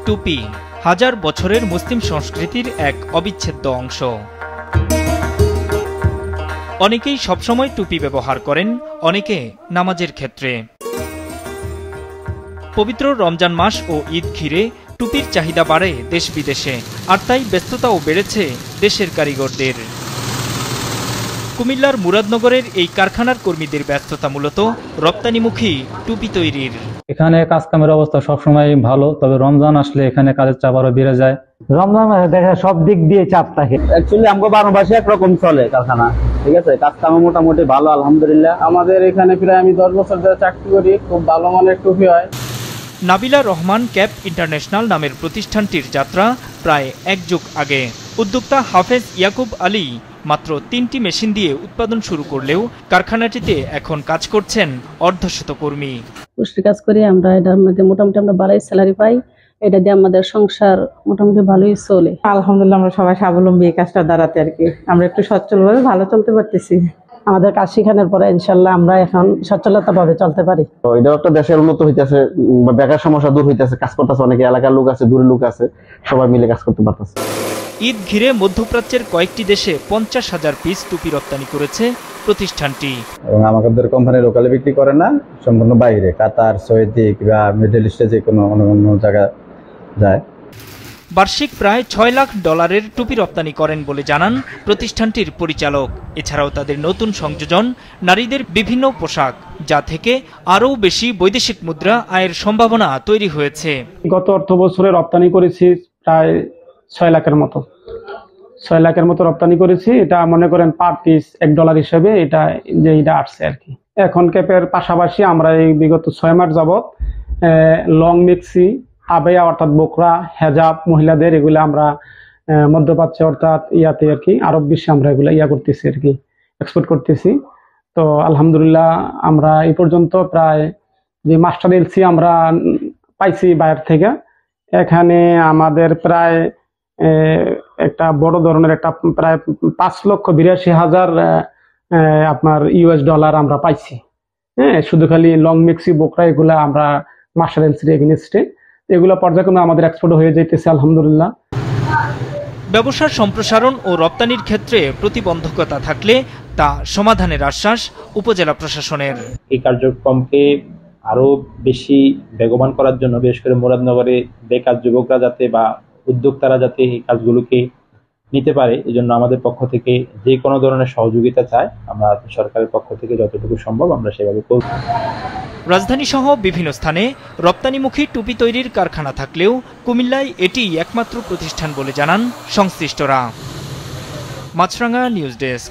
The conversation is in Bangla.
টুপি হাজার বছরের মুসলিম সংস্কৃতির এক অবিচ্ছেদ্য অংশ। অনেকেই সবসময় টুপি ব্যবহার করেন, অনেকে নামাজের ক্ষেত্রে। পবিত্র রমজান মাস ও ঈদ ঘিরে টুপির চাহিদা বাড়ে দেশ বিদেশে, আর তাই ব্যস্ততাও বেড়েছে দেশের কারিগরদের। কুমিল্লার মুরাদনগরের এই কারখানার কর্মীদের ব্যস্ততা মূলত রপ্তানিমুখী টুপি তৈরির। এখানে কাজ কামের অবস্থা সবসময় ভালো, তবে রমজান আসলে এখানে কাজের চাপ আরো বেড়ে যায়। রমজান দেখা সব দিক দিয়ে চাপ থাকে। অ্যাকচুয়ালি আমাকে 12 মাসে একরকম চলে কারখানা, ঠিক আছে। কাজ কাম মোটামুটি ভালো, আলহামদুলিল্লাহ। আমাদের এখানে প্রায় আমি 10 বছর ধরে চাকরি করি, খুব ভালো মানের টুপি হয়। নাবিলা রহমান ক্যাপ ইন্টারন্যাশনাল নামের প্রতিষ্ঠানটির যাত্রা প্রায় এক যুগ আগে। উদ্যোক্তা হাফেজ ইয়াকুব আলী মাত্র 3টি মেশিন দিয়ে উৎপাদন শুরু করলেও কারখানাটিতে এখন কাজ করছেন অর্ধশত কর্মী। পুষ্টি কাজ করি আমরা, এটার মধ্যে মোটামুটি আমরা বাড়াই স্যালারি পাই, এটা দিয়ে আমাদের সংসার মোটামুটি ভালোই চলে। আলহামদুলিল্লাহ আমরা সবাই স্বাবলম্বী এই কাজটা দ্বারাতে আর কি। আমরা একটু সচ্ছলভাবে ভালো চলতে পারতেছি। আমাদের কাজ শেখানোর পরে ইনশাল্লাহ আমরা এখন সচ্ছলতা ভাবে চলতে পারি। এটা একটা দেশের উন্নত হইতেছে, বেকার সমস্যা দূর হইতেছে, কাজ করতেছে। অনেকে এলাকার লোক আছে, দূরের লোক আছে, সবাই মিলে কাজ করতে পারতেছে। ঈদ ঘিরে মধ্যপ্রাচ্যের কয়েকটি দেশে 50,000 পিস টুপি রপ্তানি করেছে প্রতিষ্ঠানটি। এবং আমাদের কোম্পানি লোকালে বিক্রি করে না, সম্পূর্ণ বাইরে কাতার, সৌদি কিংবা মিডল ইস্টে যে কোনো অন্য জায়গায় যায়। বার্ষিক প্রায় $6 লাখ টুপি রপ্তানি করেন বলে জানান প্রতিষ্ঠানটির পরিচালক। এছাড়াও তাদের নতুন সংযোজন নারীদের বিভিন্ন পোশাক, যা থেকে আরও বেশি বৈদেশিক মুদ্রা আয়ের সম্ভাবনা তৈরি হয়েছে। গত অর্থ বছরে রপ্তানি করেছি প্রায় 6 লাখের মতো। 6 লাখের মতো রপ্তানি করেছি। এটা মনে করেন পার পিস $1 হিসেবে এটা আসছে আর কি। এখন ক্যাপের পাশাপাশি আমরা এই বিগত 6 মাস যাবত লং মেক্সি, আবেয়া অর্থাৎ বোকরা, হেজাব মহিলাদের, এগুলো আমরা মধ্যপ্রাচ্যে অর্থাৎ ইয়াতে আর কি আরব বিশ্বে আমরা এগুলো করতেছি আর কি, এক্সপোর্ট করতেছি। তো আলহামদুলিল্লাহ আমরা এই পর্যন্ত প্রায় যে মাস্টার এলসি আমরা পাইছি বাইরে থেকে, এখানে আমাদের প্রায় একটা বড় ধরনের একটা প্রায় $5,82,000 আপনার US আমরা পাইছি। হ্যাঁ, শুধু খালি লং মেক্সি, বোকরা এগুলা আমরা মাস্টার এলসির এগেইনস্টে, এগুলো পর্যায়ক্রমে আমাদের এক্সপোর্ট হয়ে যাইতেছে আলহামদুলিল্লাহ। ব্যবসার সম্প্রসারণ ও রপ্তানির ক্ষেত্রে প্রতিবন্ধকতা থাকলে তা সমাধানের আশ্বাস উপজেলা প্রশাসনের। এই কার্যক্রমকে আরো বেশি বেগবান করার জন্য বিশেষ করে মুরাদনগরে বেকার যুবকরা যাতে বা উদ্যোক্তারা যাতে এই কাজগুলোকে নিতে পারে, এই জন্য আমাদের পক্ষ থেকে যে কোনো ধরনের সহযোগিতা চাই, আমরা সরকারের পক্ষ থেকে যতটুকু সম্ভব আমরা সেভাবে করব। রাজধানী সহ বিভিন্ন স্থানে রপ্তানিমুখী টুপি তৈরির কারখানা থাকলেও কুমিল্লায় এটিই একমাত্র প্রতিষ্ঠান বলে জানান সংশ্লিষ্টরা। মাছরাঙা নিউজ ডেস্ক।